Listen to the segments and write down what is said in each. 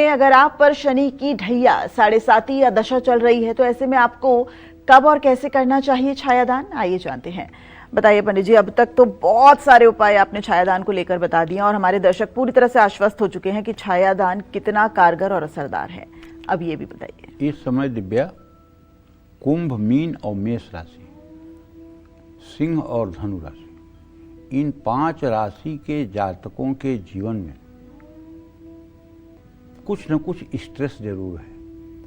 में अगर आप पर शनि की ढैया 7.5 या दशा चल रही है तो ऐसे में आपको कब और कैसे करना चाहिए छायादान, आइए जानते हैं। बताइए पंडित जी, अब तक तो बहुत सारे उपाय आपने छायादान को लेकर बता दिए और हमारे दर्शक पूरी तरह से आश्वस्त हो चुके हैं कि छायादान कितना कारगर और असरदार है। अब ये भी बताइए। इस समय दिव्या कुंभ, मीन और मेष राशि, सिंह और धनु राशि, इन 5 राशि के जातकों के जीवन में कुछ न कुछ स्ट्रेस जरूर है,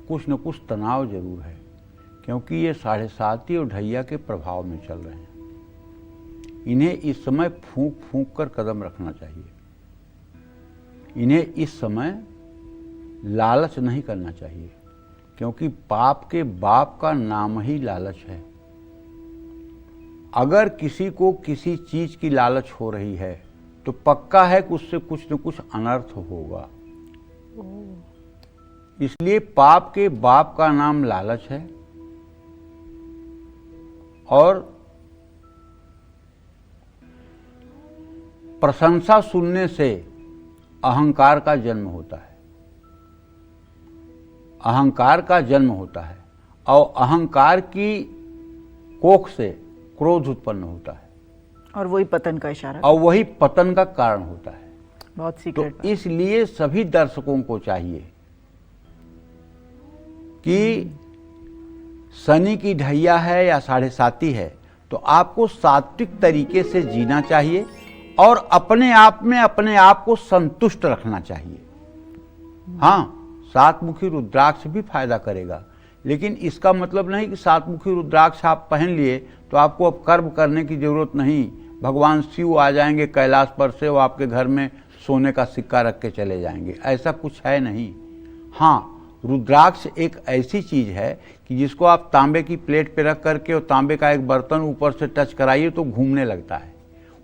कुछ न कुछ तनाव जरूर है, क्योंकि ये 7.5 और ढैया के प्रभाव में चल रहे हैं। इन्हें इस समय फूंक फूंक कर कदम रखना चाहिए। इन्हें इस समय लालच नहीं करना चाहिए, क्योंकि पाप के बाप का नाम ही लालच है। अगर किसी को किसी चीज की लालच हो रही है तो पक्का है कि उससे कुछ न कुछ अनर्थ होगा। इसलिए पाप के बाप का नाम लालच है और प्रशंसा सुनने से अहंकार का जन्म होता है। अहंकार का जन्म होता है और अहंकार की कोख से क्रोध उत्पन्न होता है और वही पतन का इशारा, और वही पतन का कारण होता है। बहुत सीक्रेट तो इसलिए सभी दर्शकों को चाहिए कि शनि की ढैया है या 7.5 है तो आपको सात्विक तरीके से जीना चाहिए और अपने आप को संतुष्ट रखना चाहिए। हाँ, 7 मुखी रुद्राक्ष भी फायदा करेगा, लेकिन इसका मतलब नहीं कि 7 मुखी रुद्राक्ष आप पहन लिए तो आपको अब कर्म करने की जरूरत नहीं। भगवान शिव आ जाएंगे कैलाश पर से, वो आपके घर में सोने का सिक्का रख के चले जाएंगे, ऐसा कुछ है नहीं। हाँ, रुद्राक्ष एक ऐसी चीज है कि जिसको आप तांबे की प्लेट पे रख करके और तांबे का एक बर्तन ऊपर से टच कराइए तो घूमने लगता है।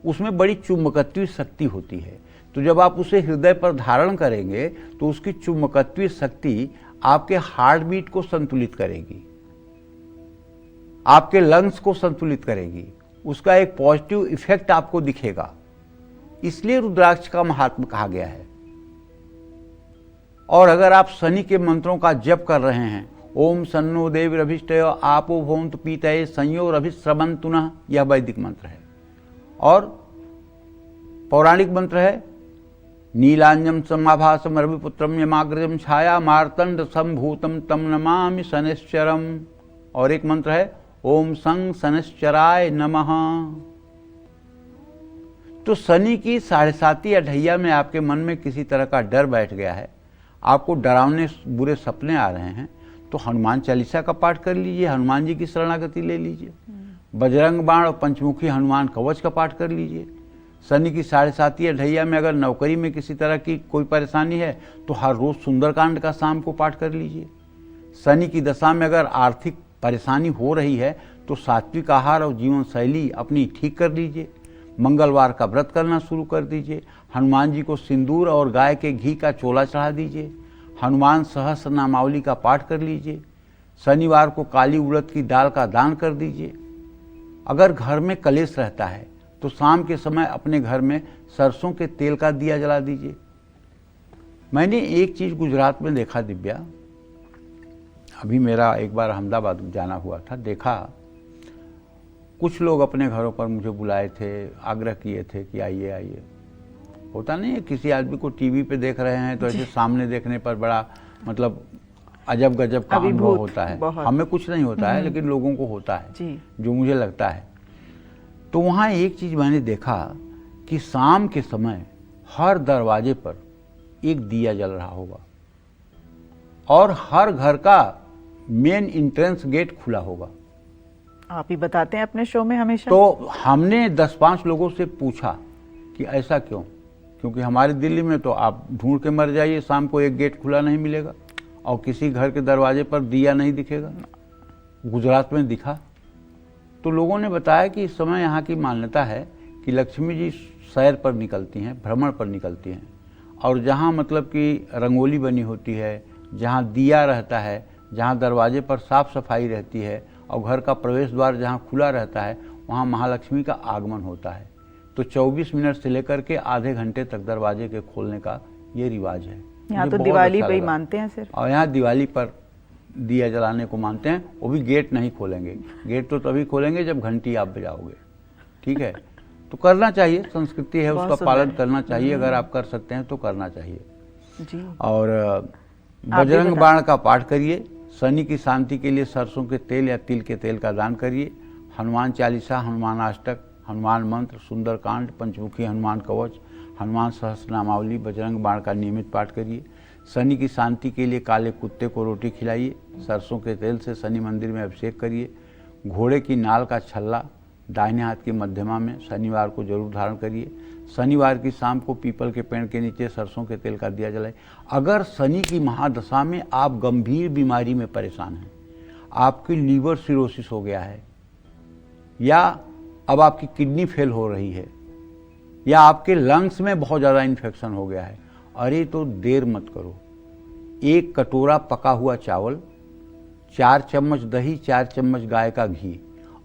उसमें बड़ी चुंबकत्वीय शक्ति होती है। तो जब आप उसे हृदय पर धारण करेंगे तो उसकी चुंबकत्वीय शक्ति आपके हार्ट बीट को संतुलित करेगी, आपके लंग्स को संतुलित करेगी, उसका एक पॉजिटिव इफेक्ट आपको दिखेगा। इसलिए रुद्राक्ष का महात्म कहा गया है। और अगर आप शनि के मंत्रों का जप कर रहे हैं, ओम सन्नो देवरभिष्टय आपो भवन्तु पीतये संयोरभिश्रवन्तु नः, यह वैदिक मंत्र है। और पौराणिक मंत्र है नीलांजम समाभासम रविपुत्रम यमाग्रजम छाया मार्तंड संभूतम तम नमामि शनैश्चरम। और एक मंत्र है ओम सं शनैश्चराय नमः। तो शनि की 7.5 या ढैया में आपके मन में किसी तरह का डर बैठ गया है, आपको डरावने बुरे सपने आ रहे हैं, तो हनुमान चालीसा का पाठ कर लीजिए, हनुमान जी की शरणागति ले लीजिए, बजरंग बाण और पंचमुखी हनुमान कवच का पाठ कर लीजिए। शनि की 7.5 या ढैया में अगर नौकरी में किसी तरह की कोई परेशानी है तो हर रोज सुंदरकांड का शाम को पाठ कर लीजिए। शनि की दशा में अगर आर्थिक परेशानी हो रही है तो सात्विक आहार और जीवन शैली अपनी ठीक कर लीजिए। मंगलवार का व्रत करना शुरू कर दीजिए। हनुमान जी को सिंदूर और गाय के घी का चोला चढ़ा दीजिए। हनुमान सहस्र नामावली का पाठ कर लीजिए। शनिवार को काली उड़द की दाल का दान कर दीजिए। अगर घर में कलेश रहता है तो शाम के समय अपने घर में सरसों के तेल का दिया जला दीजिए। मैंने एक चीज गुजरात में देखा दिव्या, अभी मेरा एक बार अहमदाबाद जाना हुआ था, देखा कुछ लोग अपने घरों पर मुझे बुलाए थे, आग्रह किए थे कि आइए आइए। होता नहीं है किसी आदमी को टीवी पे देख रहे हैं तो ऐसे सामने देखने पर बड़ा मतलब अजब गजब का अनुभव होता है। हमें कुछ नहीं होता है लेकिन लोगों को होता है, जो मुझे लगता है। तो वहाँ एक चीज मैंने देखा कि शाम के समय हर दरवाजे पर एक दिया जल रहा होगा और हर घर का मेन एंट्रेंस गेट खुला होगा। आप ही बताते हैं अपने शो में हमेशा। तो हमने 10-5 लोगों से पूछा कि ऐसा क्यों, क्योंकि हमारे दिल्ली में तो आप ढूंढ के मर जाइए, शाम को एक गेट खुला नहीं मिलेगा और किसी घर के दरवाजे पर दिया नहीं दिखेगा। गुजरात में दिखा। तो लोगों ने बताया कि इस समय यहाँ की मान्यता है कि लक्ष्मी जी सैर पर निकलती हैं, भ्रमण पर निकलती हैं, और जहाँ मतलब कि रंगोली बनी होती है, जहाँ दिया रहता है, जहाँ दरवाजे पर साफ सफाई रहती है और घर का प्रवेश द्वार जहाँ खुला रहता है, वहाँ महालक्ष्मी का आगमन होता है। तो 24 मिनट से लेकर के आधे घंटे तक दरवाजे के खोलने का ये रिवाज है। यहाँ मुझे तो बहुत दिवाली अच्छा पे ही लगा। मानते हैं सिर्फ। और यहाँ दिवाली पर दिया जलाने को मानते हैं, वो भी गेट नहीं खोलेंगे। गेट तो तभी खोलेंगे जब घंटी आप बजाओगे, ठीक है। तो करना चाहिए, संस्कृति है, बहुत उसका सुंदर पालन है। करना चाहिए। अगर आप कर सकते हैं तो करना चाहिए। जी। और भी बजरंग बताएं। बाण का पाठ करिए। शनि की शांति के लिए सरसों के तेल या तिल के तेल का दान करिए। हनुमान चालीसा, हनुमान अष्टक, हनुमान मंत्र, सुंदरकांड, पंचमुखी हनुमान कवच, हनुमान सहस्रनामावली, बजरंग बाण का नियमित पाठ करिए। शनि की शांति के लिए काले कुत्ते को रोटी खिलाइए। सरसों के तेल से शनि मंदिर में अभिषेक करिए। घोड़े की नाल का छल्ला दाहिने हाथ की मध्यमा में शनिवार को जरूर धारण करिए। शनिवार की शाम को पीपल के पेड़ के नीचे सरसों के तेल का दिया जलाए। अगर शनि की महादशा में आप गंभीर बीमारी में परेशान हैं, आपकी लीवर सिरोसिस हो गया है, या अब आपकी किडनी फेल हो रही है, या आपके लंग्स में बहुत ज़्यादा इन्फेक्शन हो गया है, अरे तो देर मत करो। 1 कटोरा पका हुआ चावल, 4 चम्मच दही, 4 चम्मच गाय का घी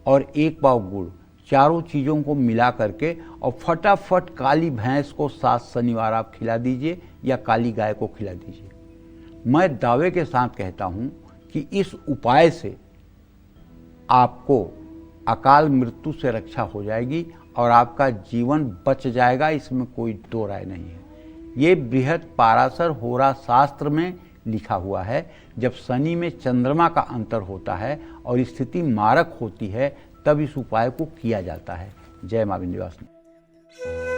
और 1 पाव गुड़, चारों चीज़ों को मिला करके और फटाफट काली भैंस को 7 शनिवार आप खिला दीजिए या काली गाय को खिला दीजिए। मैं दावे के साथ कहता हूँ कि इस उपाय से आपको अकाल मृत्यु से रक्षा हो जाएगी और आपका जीवन बच जाएगा, इसमें कोई दो राय नहीं है। ये बृहद पाराशर होरा शास्त्र में लिखा हुआ है। जब शनि में चंद्रमा का अंतर होता है और स्थिति मारक होती है, तब इस उपाय को किया जाता है। जय मां विंध्यवासिनी।